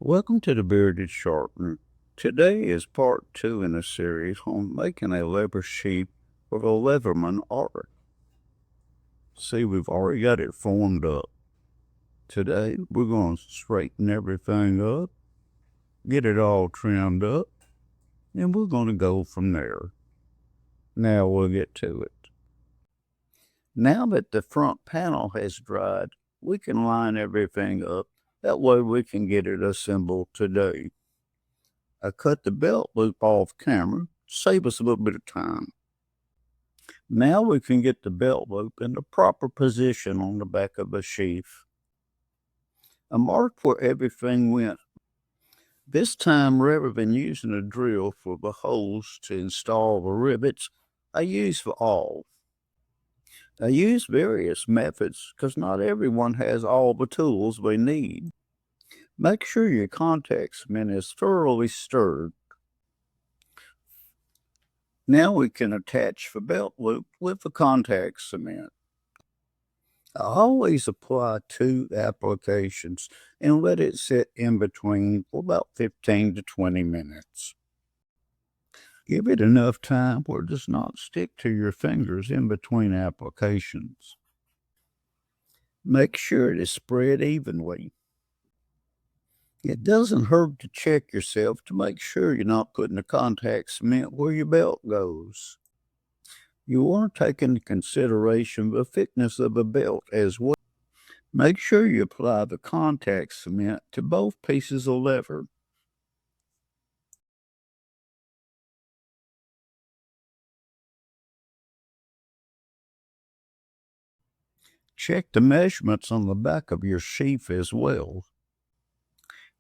Welcome to the Bearded Sharpener. Today is part 2 in a series on making a leather sheath for the Leatherman art. See, we've already got it formed up. Today, we're going to straighten everything up, get it all trimmed up, and we're going to go from there. Now we'll get to it. Now that the front panel has dried, we can line everything up. That way we can get it assembled today. I cut the belt loop off camera, save us a little bit of time. Now we can get the belt loop in the proper position on the back of the sheath. I marked where everything went. This time, rather than using a drill for the holes to install the rivets, I used the awl. I use various methods because not everyone has all the tools they need. Make sure your contact cement is thoroughly stirred. Now we can attach the belt loop with the contact cement. I always apply 2 applications and let it sit in between for about 15 to 20 minutes. Give it enough time where it does not stick to your fingers in between applications. Make sure it is spread evenly. It doesn't hurt to check yourself to make sure you're not putting the contact cement where your belt goes. You want to take into consideration the thickness of the belt as well. Make sure you apply the contact cement to both pieces of leather. Check the measurements on the back of your sheath as well.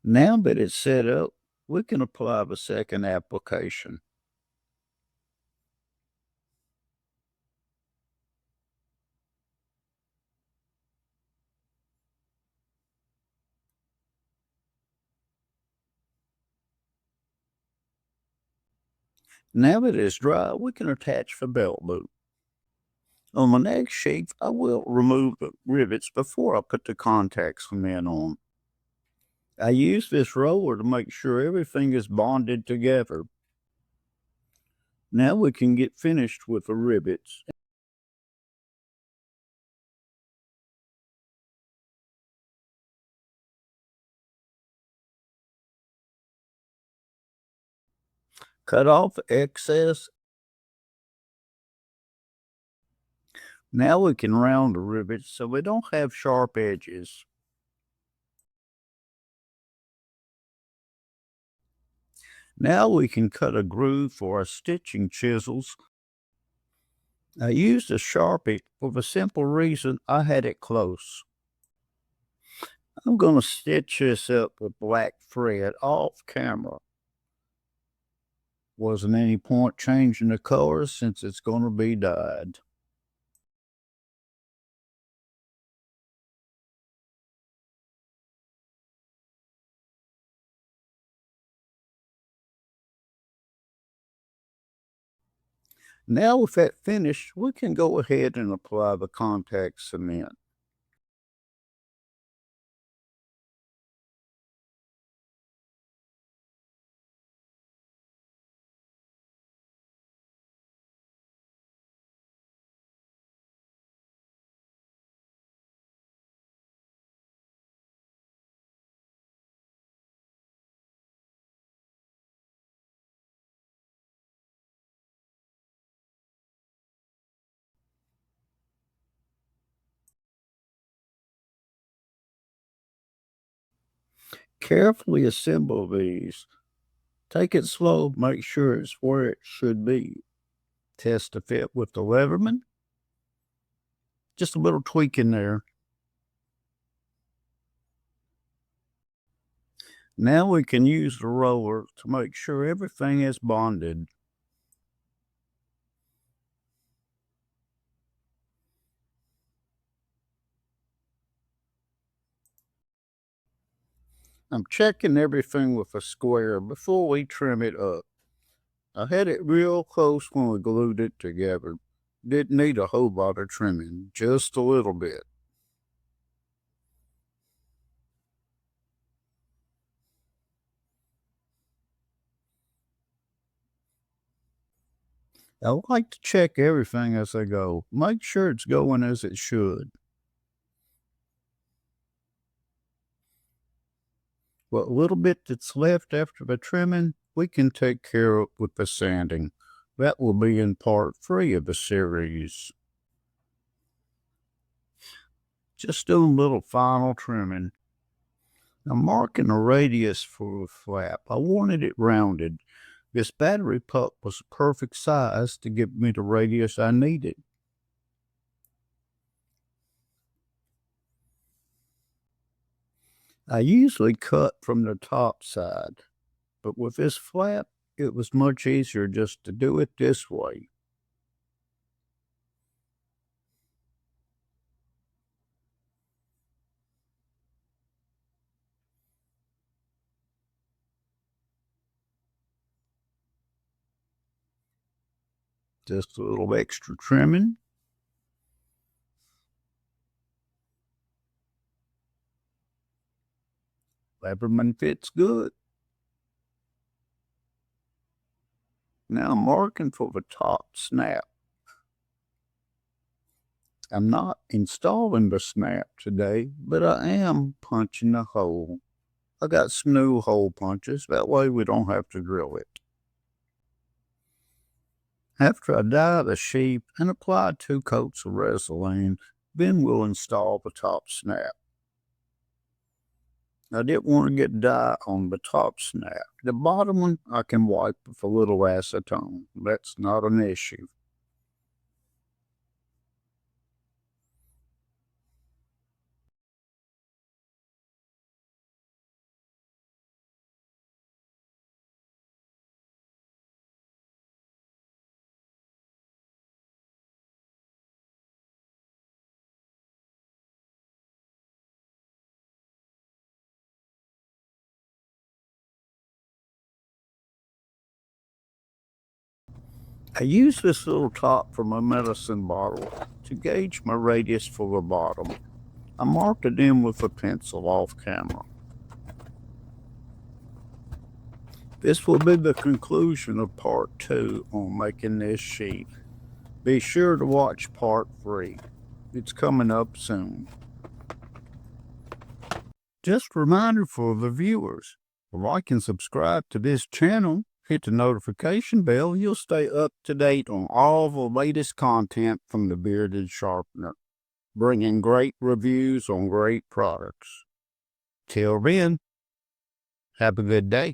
Now that it's set up, we can apply the second application. Now that it's dry, we can attach the belt loop. On the next sheath, I will remove the rivets before I put the contact cement on. I use this roller to make sure everything is bonded together. Now we can get finished with the rivets. Cut off excess. Now we can round the rivets so we don't have sharp edges. Now we can cut a groove for our stitching chisels. I used a Sharpie for the simple reason I had it close. I'm going to stitch this up with black thread off camera. Wasn't any point changing the colors since it's going to be dyed. Now with that finished, we can go ahead and apply the contact cement. Carefully assemble these. Take it slow, make sure it's where it should be. Test the fit with the Leatherman. Just a little tweak in there. Now we can use the roller to make sure everything is bonded. I'm checking everything with a square before we trim it up. I had it real close when we glued it together. Didn't need a whole lot of trimming, just a little bit. I like to check everything as I go. Make sure it's going as it should. What little bit that's left after the trimming, we can take care of with the sanding. That will be in part 3 of the series. Just doing a little final trimming. I'm marking a radius for the flap. I wanted it rounded. This battery puck was the perfect size to give me the radius I needed. I usually cut from the top side, but with this flap, it was much easier just to do it this way. Just a little extra trimming. Leatherman fits good. Now I'm marking for the top snap. I'm not installing the snap today, but I am punching a hole. I got some new hole punches. That way we don't have to drill it. After I dye the sheath and apply 2 coats of Vaseline, then we'll install the top snap. I didn't want to get dye on the top snap. The bottom one I can wipe with a little acetone. That's not an issue. I use this little top for my medicine bottle to gauge my radius for the bottom. I marked it in with a pencil off camera. This will be the conclusion of part 2 on making this sheath. Be sure to watch part 3. It's coming up soon. Just a reminder for the viewers, like and subscribe to this channel. Hit the notification bell. You'll stay up to date on all the latest content from the Bearded Sharpener, bringing great reviews on great products. Till then, have a good day.